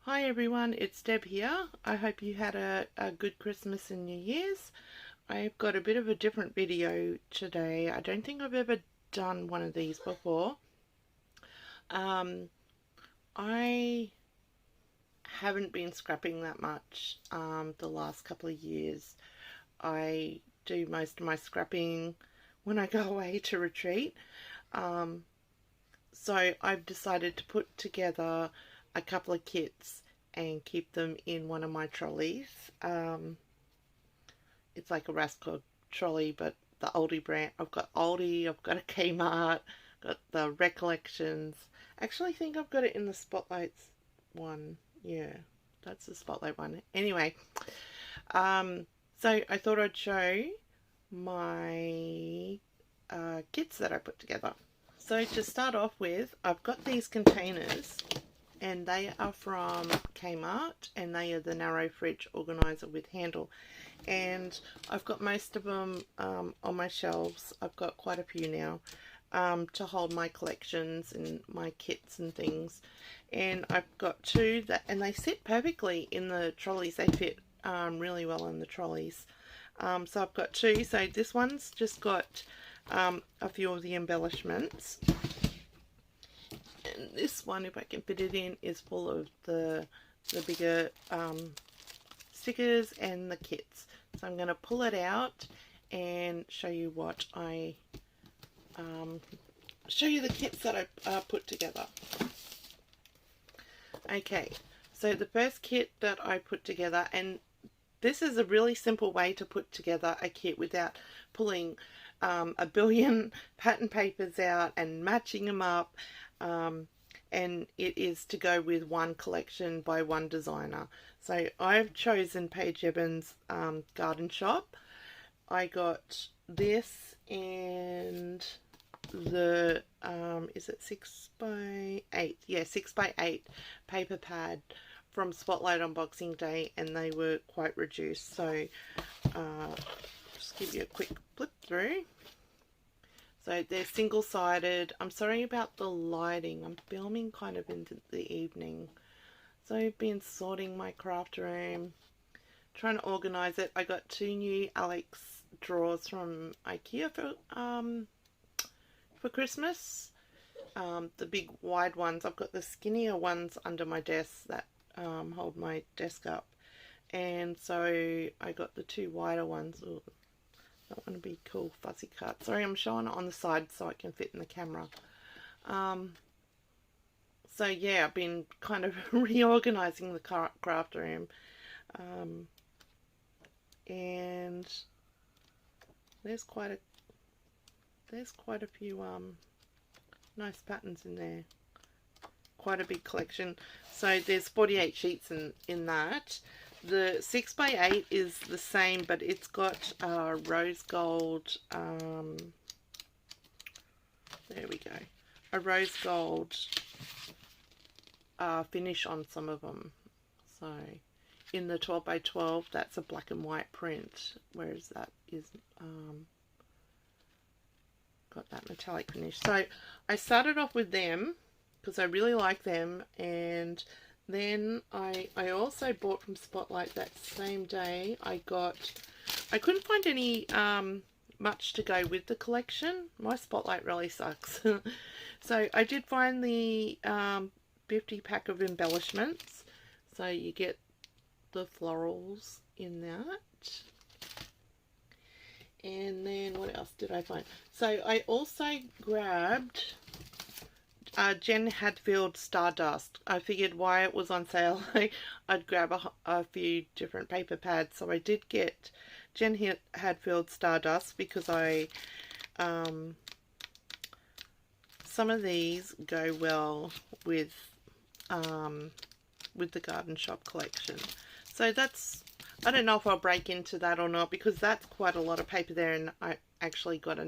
Hi everyone, it's Deb here. I hope you had a good Christmas and New Year's. I've got a bit of a different video today. I don't think I've ever done one of these before. I haven't been scrapping that much the last couple of years. I do most of my scrapping when I go away to retreat. So I've decided to put together a couple of kits and keep them in one of my trolleys. It's like a Rascal trolley, but the Aldi brand. I've got Aldi, I've got a Kmart, got the Recollections. Actually, I think I've got it in the Spotlights one. Yeah, that's the Spotlight one. Anyway, so I thought I'd show my kits that I put together. So to start off with, I've got these containers and they are from Kmart and they are the narrow fridge organizer with handle, and I've got most of them on my shelves. I've got quite a few now to hold my collections and my kits and things, and I've got two that, and they sit perfectly in the trolleys. They fit really well in the trolleys. So I've got two. So this one's just got a few of the embellishments, and this one, if I can fit it in, is full of the bigger stickers and the kits. So I'm going to pull it out and show you what I show you the kits that I put together. Okay, so the first kit that I put together, and this is a really simple way to put together a kit without pulling a billion pattern papers out and matching them up, and it is to go with one collection by one designer. So I've chosen Paige Evans' Garden Shop. I got this and the is it 6x8? Yeah, 6x8 paper pad from Spotlight on Boxing Day, and they were quite reduced. So just give you a quick flip through. So they're single-sided. I'm sorry about the lighting. I'm filming kind of in the evening. So I've been sorting my craft room, trying to organize it. I got two new Alex drawers from IKEA for Christmas. The big wide ones. I've got the skinnier ones under my desk that hold my desk up. And so I got the two wider ones. Ooh, that one would be cool, fuzzy cut. Sorry, I'm showing it on the side so it can fit in the camera. So yeah, I've been kind of reorganizing the craft room, and there's quite a few nice patterns in there. Quite a big collection. So there's 48 sheets in that. The 6x8 is the same, but it's got rose gold, there we go, a rose gold finish on some of them. So in the 12x12, that's a black and white print, whereas that is got that metallic finish. So I started off with them because I really like them, and then I also bought from Spotlight that same day. I couldn't find any much to go with the collection. My Spotlight really sucks. So I did find the 50 pack of embellishments. So you get the florals in that. And then what else did I find? So I also grabbed Jen Hadfield Stardust. I figured why it was on sale, I'd grab a few different paper pads. So I did get Jen Hadfield Stardust because some of these go well with the Garden Shop collection. So that's, I don't know if I'll break into that or not, because that's quite a lot of paper there, and I actually got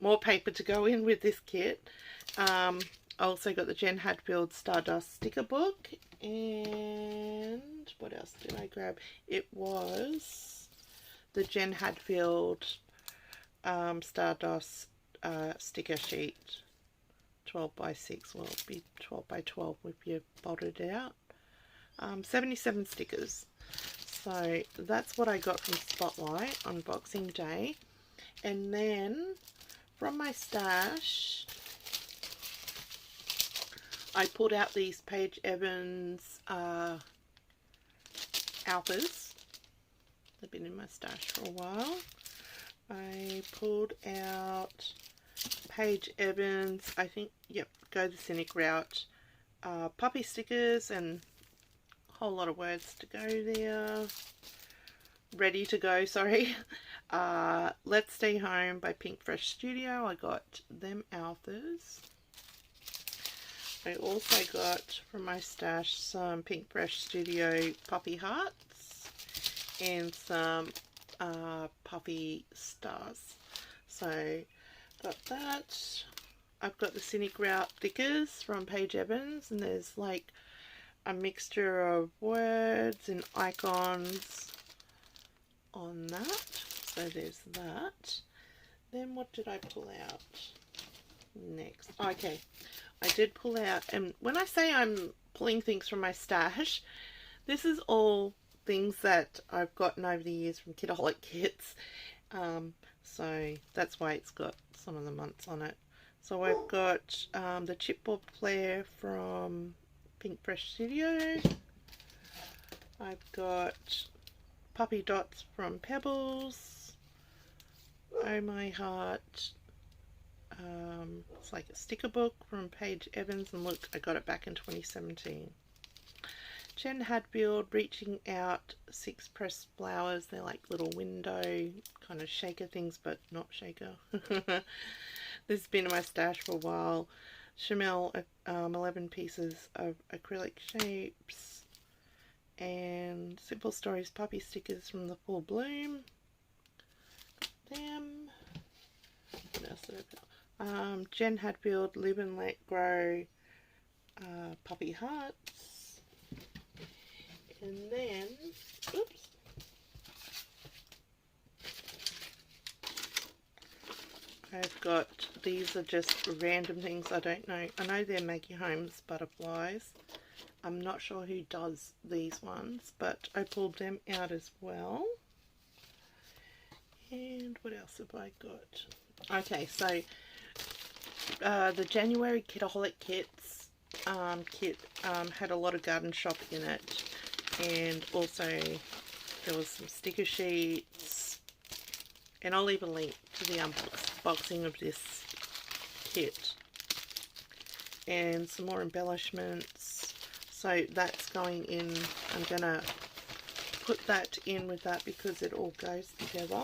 more paper to go in with this kit. I also got the Jen Hadfield Stardust sticker book, and what else did I grab? It was the Jen Hadfield Stardust sticker sheet, 12x6. Well, it'd be 12x12 if you folded it out. 77 stickers. So that's what I got from Spotlight on Boxing Day. And then from my stash, I pulled out these Paige Evans Alphas. They've been in my stash for a while. I pulled out Paige Evans, I think, yep, Go the Cynic Route, puppy stickers, and a whole lot of words to go there. Ready to go, sorry. Let's Stay Home by Pink Fresh Studio. I got them Alphas. I also got from my stash some Pink Fresh Studio Puppy Hearts and some Puppy Stars. So got that. I've got the Cynic Route stickers from Paige Evans, and there's like a mixture of words and icons on that. So there's that. Then what did I pull out next? Okay, I did pull out, and when I say I'm pulling things from my stash, this is all things that I've gotten over the years from Kidaholic Kits. So that's why it's got some of the months on it. So I've got the chipboard player from Pink Fresh Studio. I've got Puppy Dots from Pebbles. Oh My Heart. It's like a sticker book from Paige Evans, and look, I got it back in 2017. Jen Hadfield, Reaching Out, 6 pressed flowers. They're like little window kind of shaker things, but not shaker. This has been in my stash for a while. Chamel, 11 pieces of acrylic shapes. And Simple Stories puppy stickers from the Full Bloom. Them. What else did I put? Jen Hadfield, Live and Let Grow, puppy hearts. And then, oops, I've got, these are just random things I don't know. I know they're Maggie Holmes butterflies. I'm not sure who does these ones, but I pulled them out as well. And what else have I got? Okay, so the January Kidaholic Kits kit had a lot of garden shop in it, and also there was some sticker sheets, and I'll leave a link to the unboxing of this kit, and some more embellishments. So that's going in. I'm gonna put that in with that because it all goes together.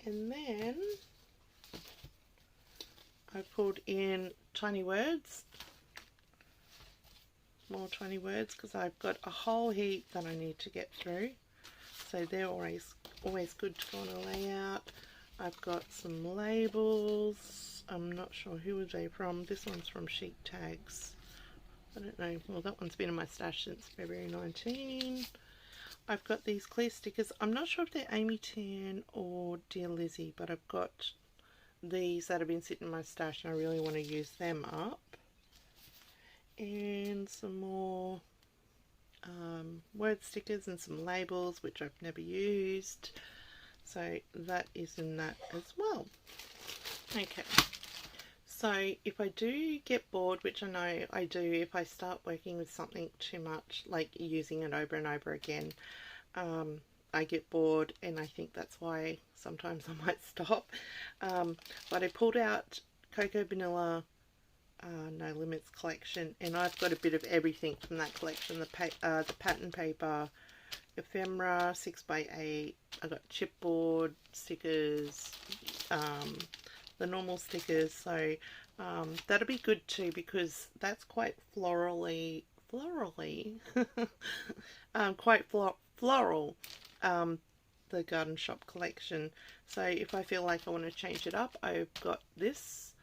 And then I pulled in tiny words, more tiny words, because I've got a whole heap that I need to get through. So they're always good to go on a layout. I've got some labels. I'm not sure who are they from. This one's from Chic Tags. I don't know. Well, that one's been in my stash since February 19. I've got these clear stickers. I'm not sure if they're Amy Tan or Dear Lizzie, but I've got these that have been sitting in my stash and I really want to use them up. And some more word stickers and some labels which I've never used. So that is in that as well. Okay. So if I do get bored, which I know I do if I start working with something too much, like using it over and over again, I get bored, and I think that's why sometimes I might stop. But I pulled out Cocoa Vanilla No Limits collection, and I've got a bit of everything from that collection. The pattern paper, ephemera, 6x8. I got chipboard stickers, the normal stickers. So that'll be good too, because that's quite florally, quite floral. The Garden Shop collection. So if I feel like I want to change it up, I've got this.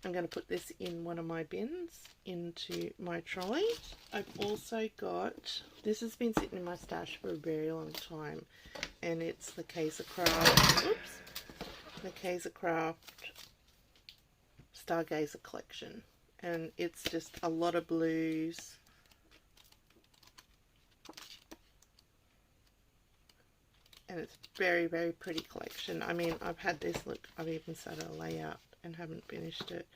I'm going to put this in one of my bins into my trolley. I've also got, this has been sitting in my stash for a very long time, and it's the Kaiser Craft, the Kaiser Craft Stargazer collection, and it's just a lot of blues, and it's very, very pretty collection. I mean, I've had this, look, I've even started a layout and haven't finished it.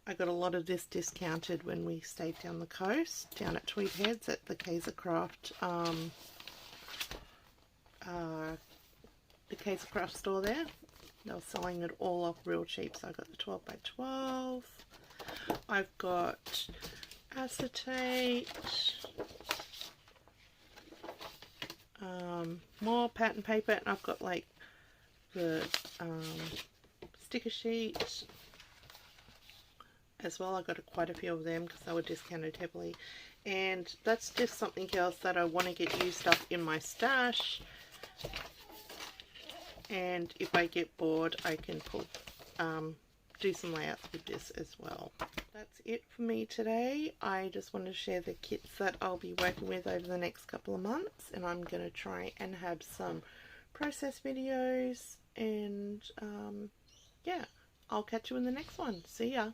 I got a lot of this discounted when we stayed down the coast, down at Tweed Heads at the Kaisercraft, store there. They were selling it all off real cheap, so I got the 12 by 12. I've got acetate, more pattern paper, and I've got like the sticker sheet as well. I got quite a few of them because they were discounted heavily, and that's just something else that I want to get used up in my stash, and if I get bored I can do some layouts with this as well. That's it for me today. I just want to share the kits that I'll be working with over the next couple of months, and I'm going to try and have some process videos, and yeah, I'll catch you in the next one. See ya.